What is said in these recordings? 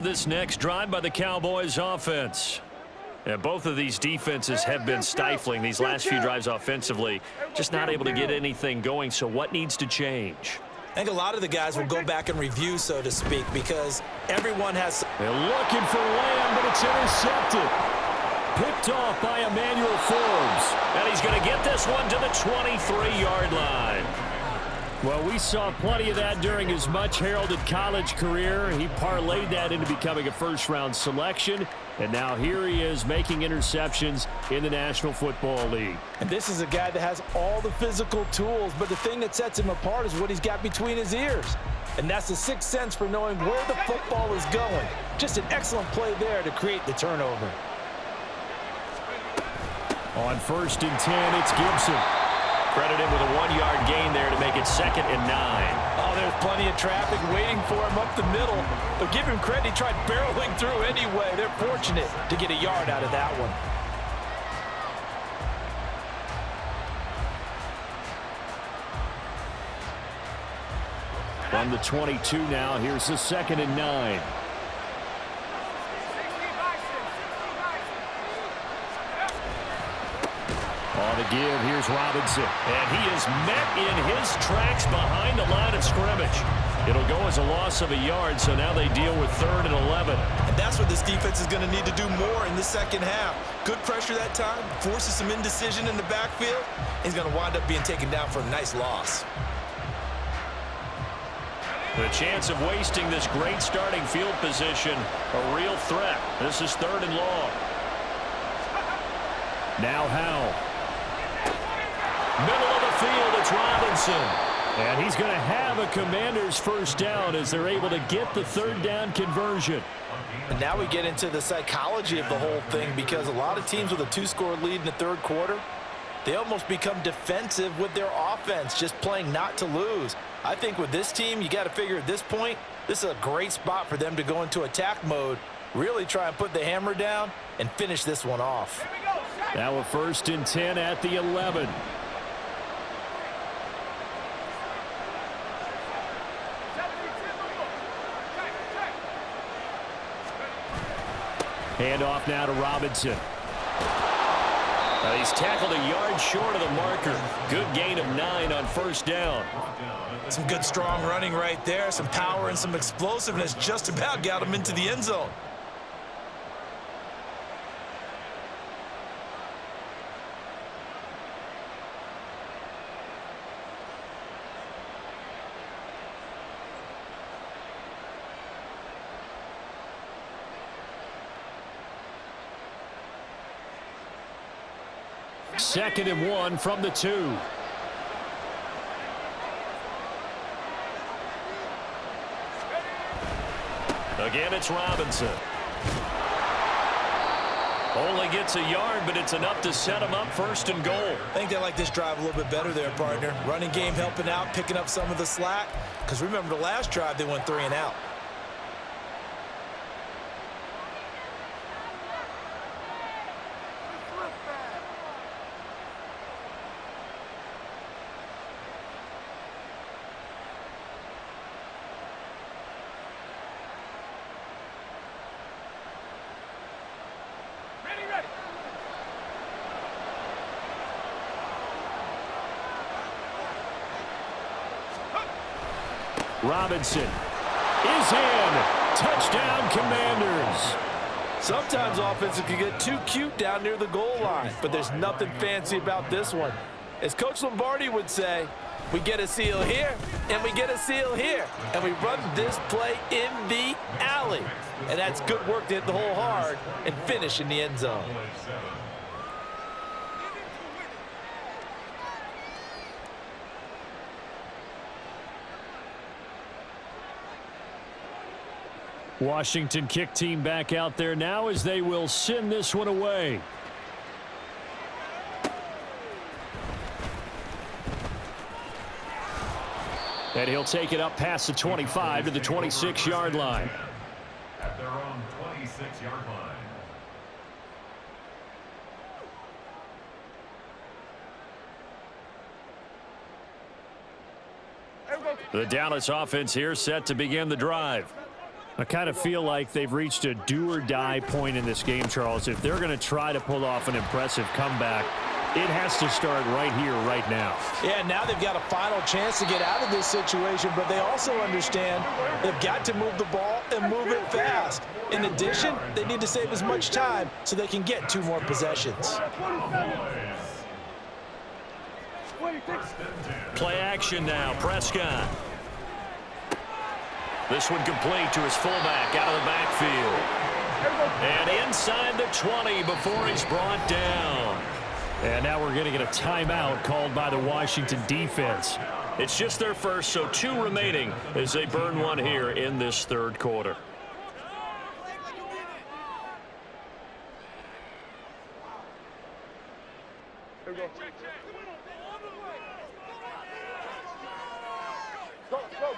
This next drive by the Cowboys offense. And both of these defenses have been stifling these last few drives offensively. Just not able to get anything going. So what needs to change? I think a lot of the guys will go back and review, so to speak, because everyone has... They're looking for Lamb, but it's intercepted. Picked off by Emmanuel Forbes. And he's going to get this one to the 23-yard line. Well, we saw plenty of that during his much-heralded college career. He parlayed that into becoming a first-round selection. And now here he is making interceptions in the National Football League. And this is a guy that has all the physical tools, but the thing that sets him apart is what he's got between his ears. And that's the sixth sense for knowing where the football is going. Just an excellent play there to create the turnover. On 1st and 10, it's Gibson. Credit him with a 1-yard gain there to make it 2nd and 9. Oh, there's plenty of traffic waiting for him up the middle. But give him credit, he tried barreling through anyway. They're fortunate to get a yard out of that one. From the 22 now, here's the 2nd and 9. On the give, here's Robinson. And he is met in his tracks behind the line of scrimmage. It'll go as a loss of a yard, so now they deal with 3rd and 11. And that's what this defense is going to need to do more in the second half. Good pressure that time, forces some indecision in the backfield. He's going to wind up being taken down for a nice loss. The chance of wasting this great starting field position, a real threat. This is 3rd and long. Now Howell. Middle of the field, it's Robinson. And he's going to have a Commanders first down as they're able to get the 3rd down conversion. And now we get into the psychology of the whole thing, because a lot of teams with a 2-score lead in the 3rd quarter, they almost become defensive with their offense, just playing not to lose. I think with this team, you got to figure at this point, this is a great spot for them to go into attack mode, really try and put the hammer down and finish this one off. Now a 1st and 10 at the 11. Hand off now to Robinson. He's tackled a yard short of the marker. Good gain of 9 on 1st down. Some good strong running right there. Some power and some explosiveness just about got him into the end zone. Second and 1 from the 2. Again, it's Robinson. Only gets a yard, but it's enough to set him up 1st and goal. I think they like this drive a little bit better there, partner. Running game helping out, picking up some of the slack. Because remember, the last drive, they went 3 and out. Robinson is in. Touchdown, Commanders. Sometimes offenses can get too cute down near the goal line, but there's nothing fancy about this one. As Coach Lombardi would say, we get a seal here, and we get a seal here, and we run this play in the alley. And that's good work to hit the hole hard and finish in the end zone. Washington kick team back out there now as they will send this one away. And he'll take it up past the 25 to the 26-yard line. At their own 26-yard line. The Dallas offense here set to begin the drive. I kind of feel like they've reached a do-or-die point in this game, Charles. If they're going to try to pull off an impressive comeback, it has to start right here, right now. Yeah, now they've got a final chance to get out of this situation, but they also understand they've got to move the ball and move it fast. In addition, they need to save as much time so they can get 2 more possessions. Play action now, Prescott. This one complete to his fullback out of the backfield. And inside the 20 before he's brought down. And now we're going to get a timeout called by the Washington defense. It's just their first, so 2 remaining as they burn one here in this third quarter.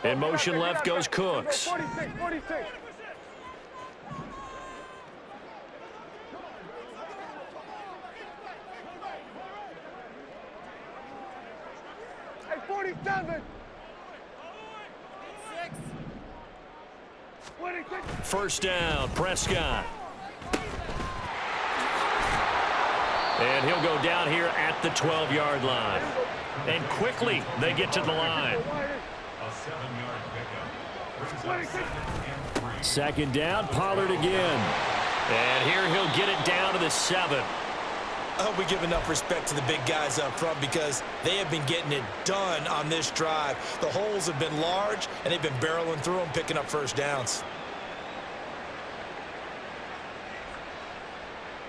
In motion left goes Cooks. 46. Hey, 47. 26. First down, Prescott. And he'll go down here at the 12-yard line. And quickly they get to the line. A 7-yard pickup. Brings up 2nd and 3. Second down, Pollard again. And here he'll get it down to the 7. I hope we give enough respect to the big guys up front because they have been getting it done on this drive. The holes have been large, and they've been barreling through them, picking up first downs.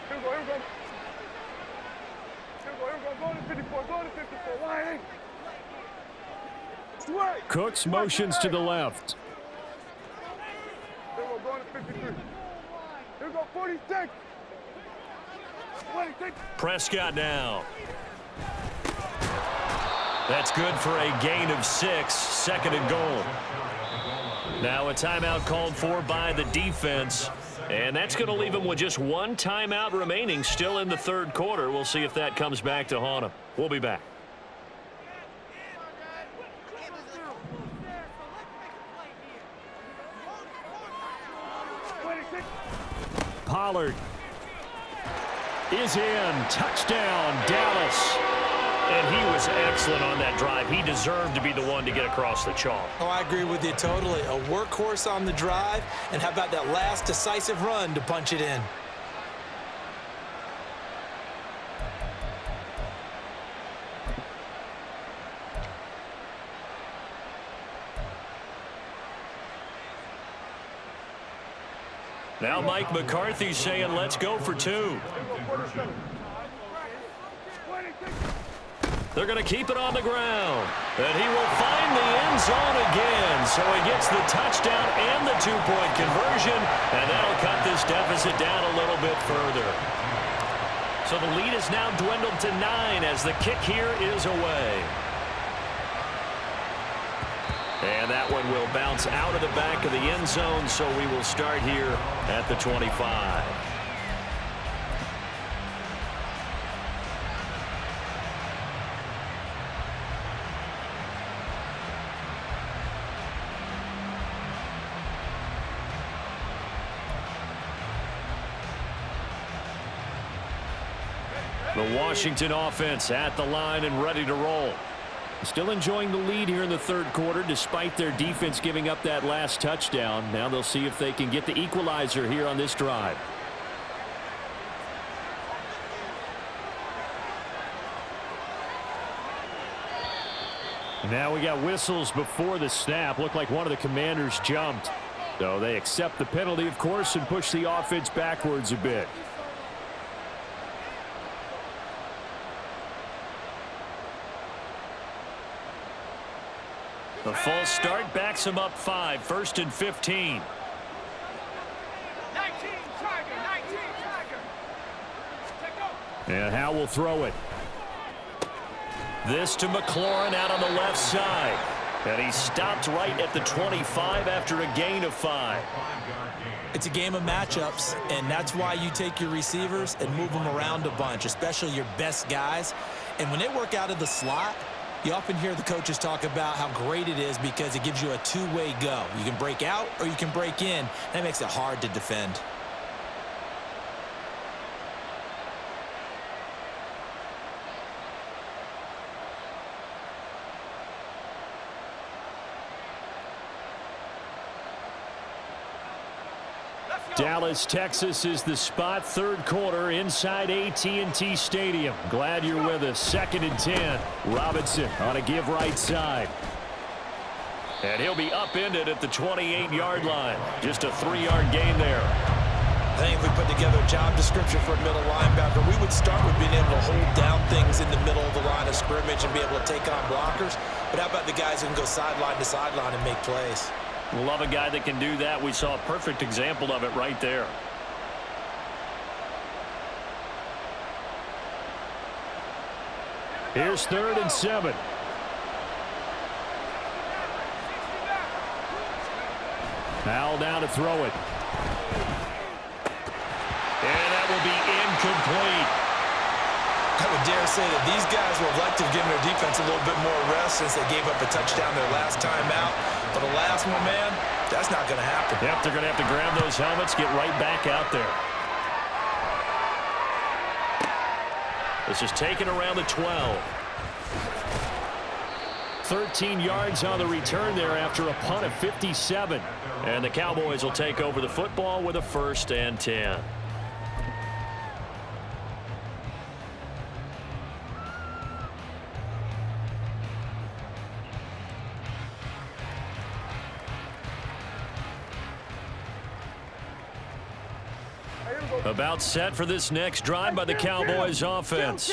Here we go. Go to 54. Line. Cooks motions to the left. Here we go, going to 53. Here we go, 46. 26. Prescott now. That's good for a gain of 6, 2nd and goal. Now a timeout called for by the defense. And that's going to leave him with just 1 timeout remaining still in the third quarter. We'll see if that comes back to haunt him. We'll be back. Pollard is in. Touchdown, Dallas. And he was excellent on that drive. He deserved to be the one to get across the chalk. Oh, I agree with you totally. A workhorse on the drive, and how about that last decisive run to punch it in? Now Mike McCarthy's saying, let's go for 2. They're going to keep it on the ground. And he will find the end zone again. So he gets the touchdown and the 2-point conversion. And that'll cut this deficit down a little bit further. So the lead is now dwindled to 9 as the kick here is away. And that one will bounce out of the back of the end zone, so we will start here at the 25. The Washington offense at the line and ready to roll. Still enjoying the lead here in the third quarter despite their defense giving up that last touchdown. Now they'll see if they can get the equalizer here on this drive. Now we got whistles before the snap. Looked like one of the Commanders jumped. So they accept the penalty, of course, and push the offense backwards a bit. The false start backs him up 5, 1st and 15. 19 Tiger. And Howe will throw it. This to McLaurin out on the left side. And he stopped right at the 25 after a gain of 5. It's a game of matchups, and that's why you take your receivers and move them around a bunch, especially your best guys. And when they work out of the slot, You often hear the coaches talk about how great it is because it gives you a two-way go. You can break out or you can break in. That makes it hard to defend. Dallas, Texas is the spot. Third quarter inside AT&T Stadium. Glad you're with us. 2nd and 10. Robinson on a give right side. And he'll be upended at the 28-yard line. Just a 3-yard gain there. I think if we put together a job description for a middle linebacker, we would start with being able to hold down things in the middle of the line of scrimmage and be able to take on blockers. But how about the guys who can go sideline to sideline and make plays? Love a guy that can do that. We saw a perfect example of it right there. Here's 3rd and 7. Now down to throw it. And that will be incomplete. I would dare say that these guys would like to have given their defense a little bit more rest since they gave up a touchdown their last time out. But the last one, man, that's not going to happen. Yep, they're going to have to grab those helmets, get right back out there. This is taken around the 12. 13 yards on the return there after a punt of 57. And the Cowboys will take over the football with a 1st and 10. About set for this next drive by the Cowboys offense.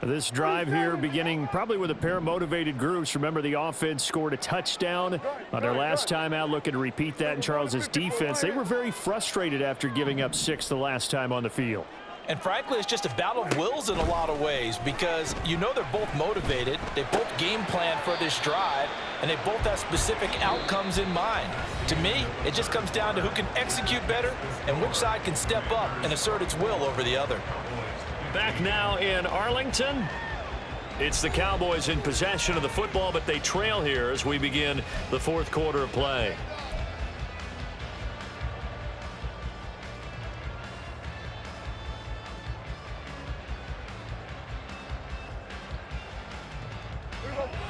This drive here beginning probably with a pair of motivated groups. Remember, the offense scored a touchdown on their last time out, looking to repeat that in Charles's defense. They were very frustrated after giving up 6 the last time on the field. And frankly, it's just a battle of wills in a lot of ways because you know they're both motivated. They both game plan for this drive, and they both have specific outcomes in mind. To me, it just comes down to who can execute better and which side can step up and assert its will over the other. Back now in Arlington. It's the Cowboys in possession of the football, but they trail here as we begin the 4th quarter of play.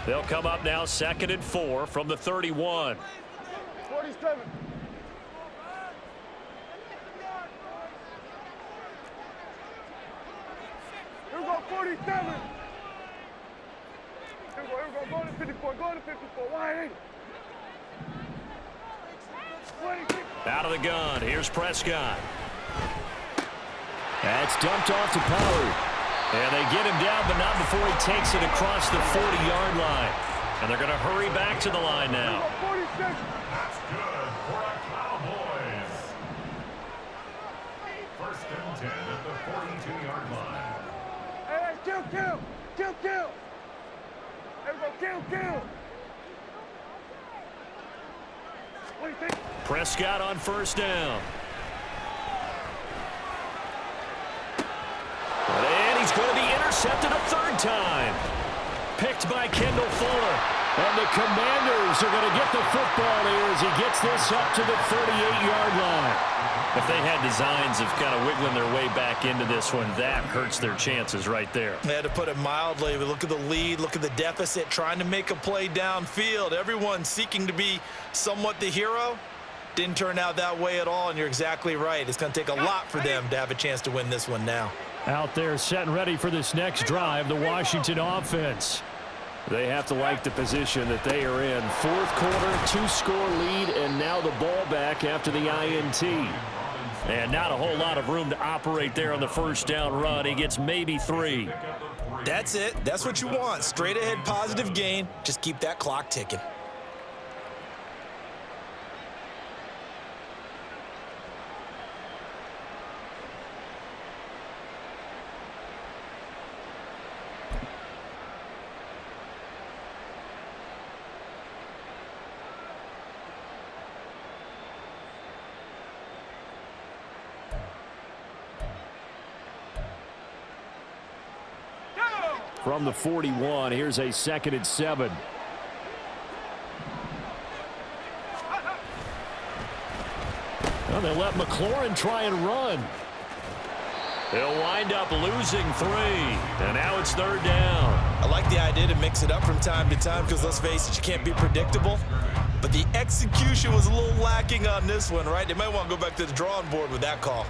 They'll come up now 2nd and 4 from the 31. 47. Here we go, 47. Here we go, go to 54, go to 54, wide 80. Out of the gun, here's Prescott. That's dumped off to Pollard. And they get him down, but not before he takes it across the 40-yard line. And they're going to hurry back to the line now. That's good for the Cowboys. 1st and 10 at the 42-yard line. Hey, kill. Here we go, kill. What do you think? Prescott on 1st down. And he's going to be intercepted a 3rd time. Picked by Kendall Fuller. And the Commanders are going to get the football here as he gets this up to the 38-yard line. If they had designs of kind of wiggling their way back into this one, that hurts their chances right there. They had to put it mildly. Look at the lead, look at the deficit, trying to make a play downfield. Everyone seeking to be somewhat the hero. Didn't turn out that way at all, and you're exactly right. It's going to take a lot for them to have a chance to win this one now. Out there set and ready for this next drive, the Washington offense. They have to like the position that they are in. 4th quarter, 2-score lead, and now the ball back after the INT. And not a whole lot of room to operate there on the 1st down run. He gets maybe 3. That's it. That's what you want. Straight ahead positive gain. Just keep that clock ticking. from the 41. Here's a 2nd and 7. Well, they let McLaurin try and run. He'll wind up losing 3. And now it's 3rd down. I like the idea to mix it up from time to time because, let's face it, you can't be predictable. But the execution was a little lacking on this one, right? They might want to go back to the drawing board with that call.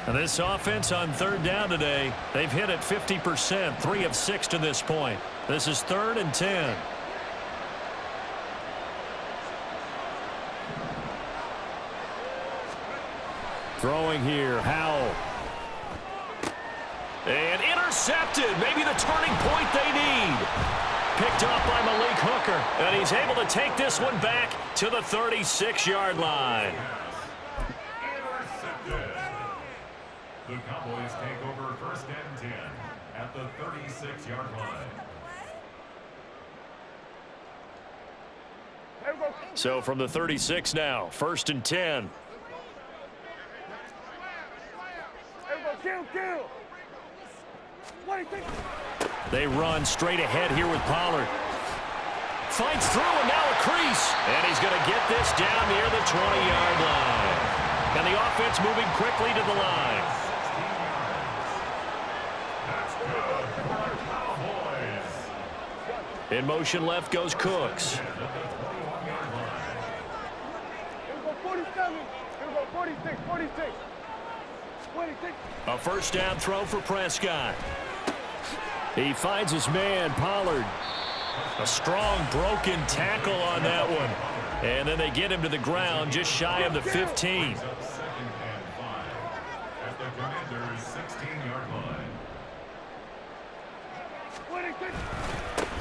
And this offense on 3rd down today, they've hit it 50%, 3 of 6 to this point. This is 3rd and 10. Throwing here, Howell. And intercepted, maybe the turning point they need. Picked off by Malik Hooker, and he's able to take this one back to the 36-yard line. The Cowboys take over 1st and 10 at the 36-yard line. So from the 36 now, 1st and 10. They run straight ahead here with Pollard. Fights through and now a crease. And he's going to get this down near the 20-yard line. And the offense moving quickly to the line. In motion left goes Cooks. A 1st down throw for Prescott. He finds his man, Pollard. A strong broken tackle on that one. And then they get him to the ground just shy of the 15. At the Commander's 16-yard line.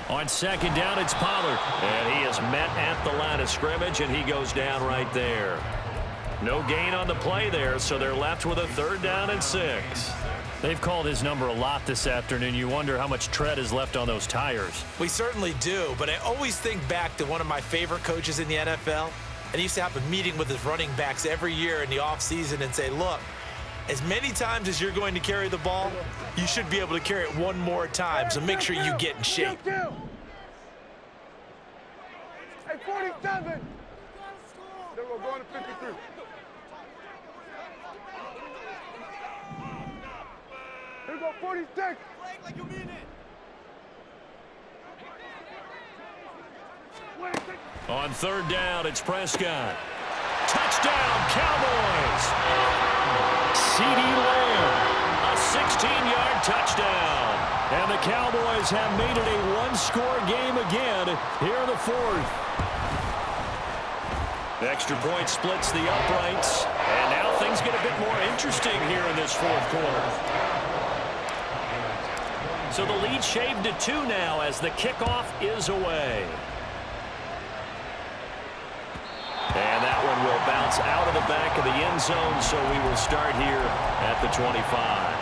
On 2nd down, it's Pollard. And he is met at the line of scrimmage, and he goes down right there. No gain on the play there, so they're left with a 3rd down and 6. They've called his number a lot this afternoon. You wonder how much tread is left on those tires. We certainly do, but I always think back to one of my favorite coaches in the NFL. And he used to have a meeting with his running backs every year in the offseason and say, look, as many times as you're going to carry the ball, you should be able to carry it one more time, so make sure you get in shape. Hey, 47. Then we're going to 53. Here we go, 46. Like you mean it. 26. On 3rd down, it's Prescott. Touchdown, Cowboys! C.D. Lamb, a 16-yard touchdown. And the Cowboys have made it a one-score game again here in the 4th. Extra point splits the uprights. And now things get a bit more interesting here in this 4th quarter. So the lead shaved to 2 now as the kickoff is away. And that one will bounce out of the back of the end zone, so we will start here at the 25.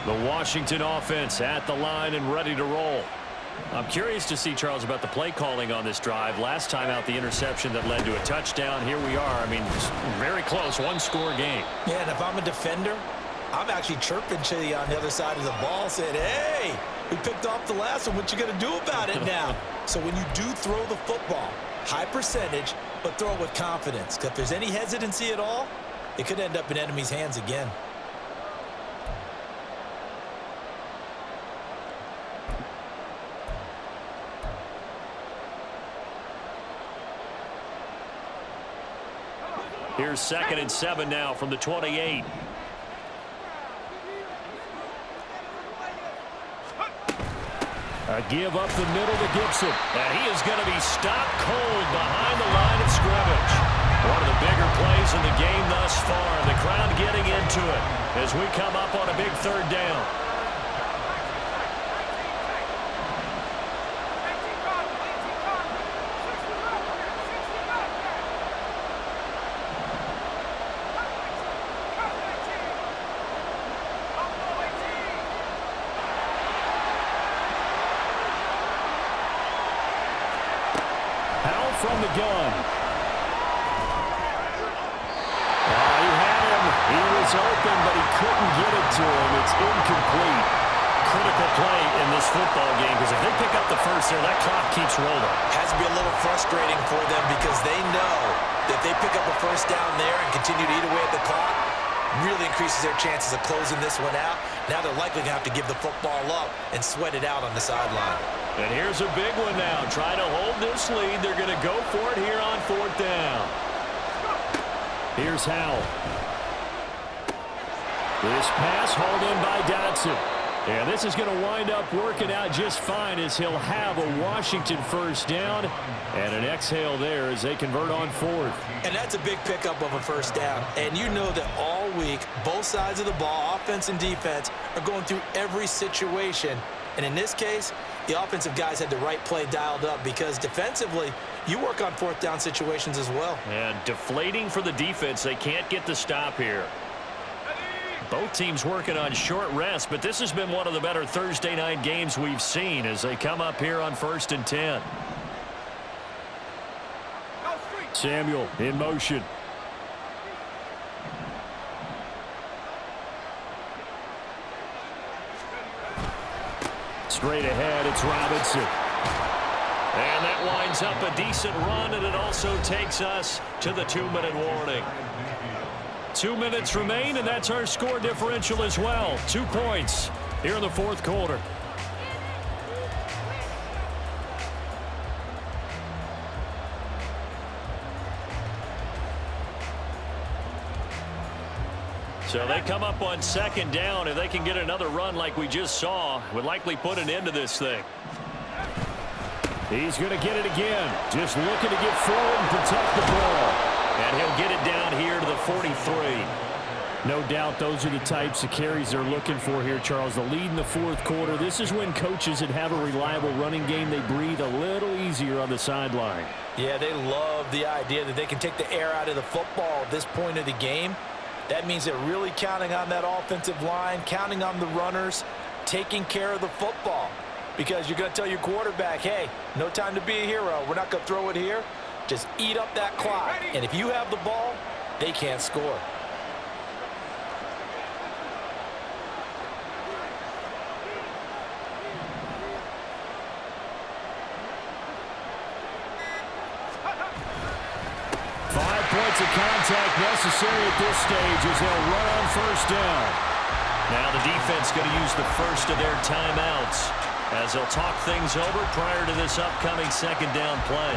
The Washington offense at the line and ready to roll. I'm curious to see, Charles, about the play calling on this drive. Last time out, the interception that led to a touchdown. Here we are. I mean, very close, one-score game. Yeah, and if I'm a defender, I'm actually chirping to you on the other side of the ball, saying, hey, we picked off the last one. What you going to do about it now? So when you do throw the football, high percentage, but throw it with confidence. Because if there's any hesitancy at all, it could end up in enemy's hands again. Here's 2nd and 7 now from the 28. A give up the middle to Gibson. And he is going to be stopped cold behind the line of scrimmage. One of the bigger plays in the game thus far. The crowd getting into it as we come up on a big 3rd down. from the gun. He had him. He was open, but he couldn't get it to him. It's incomplete. Critical play in this football game because if they pick up the first there, that clock keeps rolling. Has to be a little frustrating for them because they know that if they pick up a first down there and continue to eat away at the clock, really increases their chances of closing this one out. Now they're likely going to have to give the football up and sweat it out on the sideline. And here's a big one now. Trying to hold this lead. They're going to go for it here on 4th down. Here's Howell. This pass hauled in by Dotson. And this is going to wind up working out just fine as he'll have a Washington first down and an exhale there as they convert on 4th. And that's a big pickup of a first down. And you know that all week, both sides of the ball, offense and defense, are going through every situation. And in this case, the offensive guys had the right play dialed up because defensively, you work on 4th down situations as well. And deflating for the defense. They can't get the stop here. Both teams working on short rest, but this has been one of the better Thursday night games we've seen as they come up here on 1st and 10. Samuel in motion. Straight ahead, it's Robinson. And that winds up a decent run, and it also takes us to the 2-minute warning. 2 minutes remain, and that's our score differential as well. 2 points here in the 4th quarter. So they come up on 2nd down. If they can get another run like we just saw, would likely put an end to this thing. He's going to get it again. Just looking to get forward and protect the ball. And he'll get it down here to the 43. No doubt those are the types of carries they're looking for here, Charles. The lead in the 4th quarter. This is when coaches that have a reliable running game, they breathe a little easier on the sideline. Yeah, they love the idea that they can take the air out of the football at this point of the game. That means they're really counting on that offensive line, counting on the runners, taking care of the football. Because you're going to tell your quarterback, hey, no time to be a hero. We're not going to throw it here. Just eat up that clock. And if you have the ball, they can't score. Points of contact necessary at this stage as they'll run on 1st down. Now the defense going to use the first of their timeouts as they'll talk things over prior to this upcoming 2nd down play.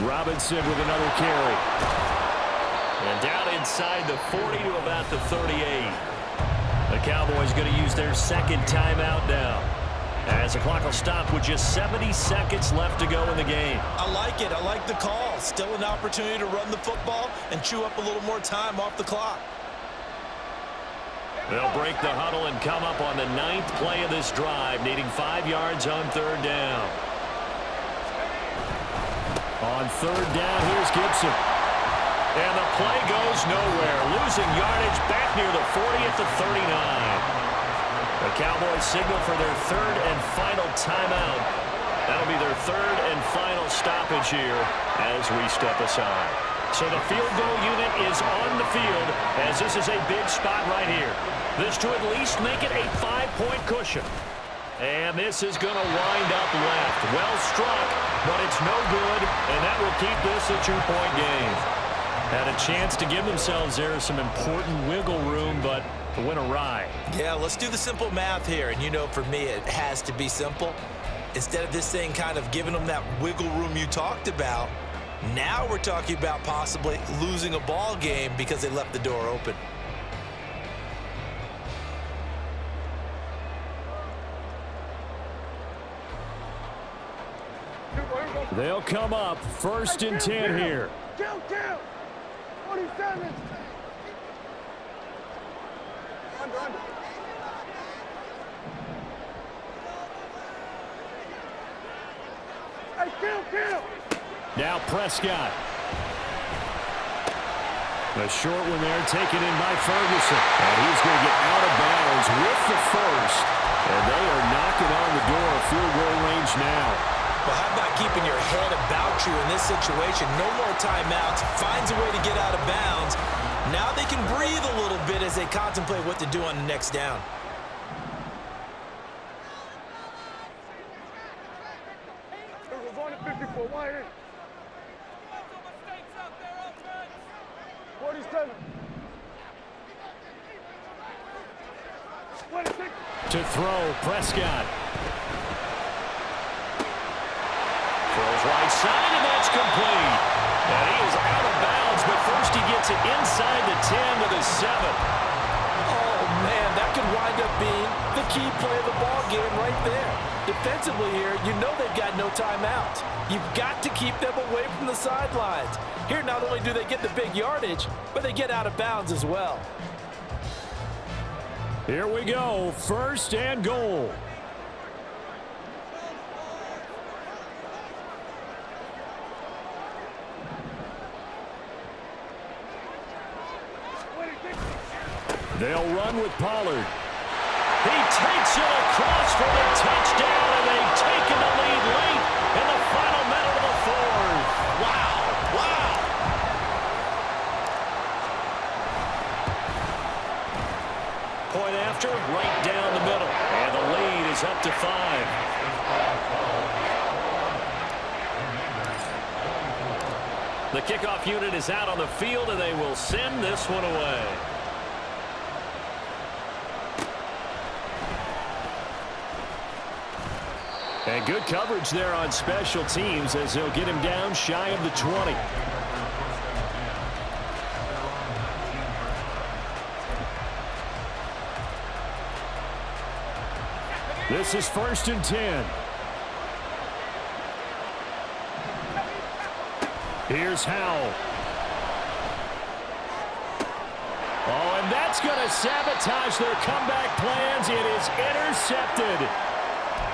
Robinson with another carry. And down inside the 40 to about the 38. The Cowboys going to use their 2nd timeout now, as the clock will stop with just 70 seconds left to go in the game. I like it. I like the call. Still an opportunity to run the football and chew up a little more time off the clock. They'll break the huddle and come up on the 9th play of this drive, needing 5 yards on 3rd down. On 3rd down, here's Gibson. And the play goes nowhere. Losing yardage back near the 40 at the 39. The Cowboys signal for their 3rd and final timeout. That'll be their 3rd and final stoppage here as we step aside. So the field goal unit is on the field as this is a big spot right here. This to at least make it a 5-point cushion. And this is going to wind up left. Well struck, but it's no good, and that will keep this a 2-point game. Had a chance to give themselves there some important wiggle room, but it went awry. Yeah, let's do the simple math here. And you know, for me, it has to be simple. Instead of this thing kind of giving them that wiggle room you talked about, now we're talking about possibly losing a ball game because they left the door open. They'll come up 1st and 10 here. 47. Under. Hey, kill. Now Prescott. A short one there, taken in by Ferguson. And he's going to get out of bounds with the first. And they are knocking on the door of field goal range now. Well, how about keeping your head about you in this situation? No more timeouts. Finds a way to get out of bounds. Now they can breathe a little bit as they contemplate what to do on the next down. We're going to 54. Wide in. 47. 26. To throw, Prescott. Throws right side, and that's complete. And he is out of bounds, but first he gets it inside the 10 to the 7. Oh, man, that could wind up being the key play of the ball game right there. Defensively here, you know they've got no timeouts. You've got to keep them away from the sidelines. Here, not only do they get the big yardage, but they get out of bounds as well. Here we go, first and goal. They'll run with Pollard. He takes it across for the touchdown, and they've taken the lead late in the final minute of the fourth. Wow, wow. Point after, right down the middle. And the lead is up to 5. The kickoff unit is out on the field, and they will send this one away. And good coverage there on special teams as they'll get him down shy of the 20. This is first and 10. Here's Howell. Oh, and that's going to sabotage their comeback plans. It is intercepted.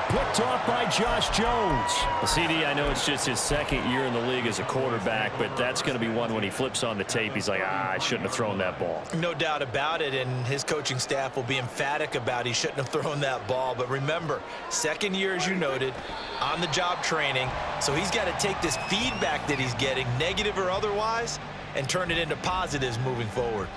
Picked off by Josh Jones. CD, I know it's just his second year in the league as a quarterback, but that's going to be one when he flips on the tape. He's like, I shouldn't have thrown that ball. No doubt about it, and his coaching staff will be emphatic about he shouldn't have thrown that ball. But remember, second year, as you noted, on-the-job training, so he's got to take this feedback that he's getting, negative or otherwise, and turn it into positives moving forward.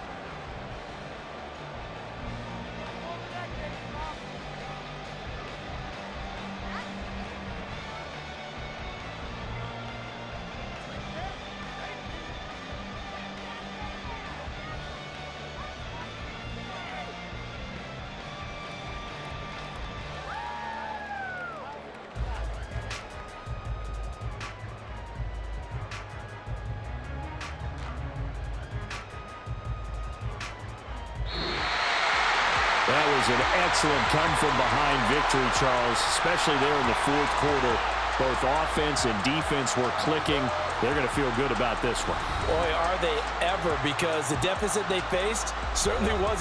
That was an excellent come-from-behind victory, Charles, especially there in the fourth quarter. Both offense and defense were clicking. They're going to feel good about this one. Boy, are they ever, because the deficit they faced certainly wasn't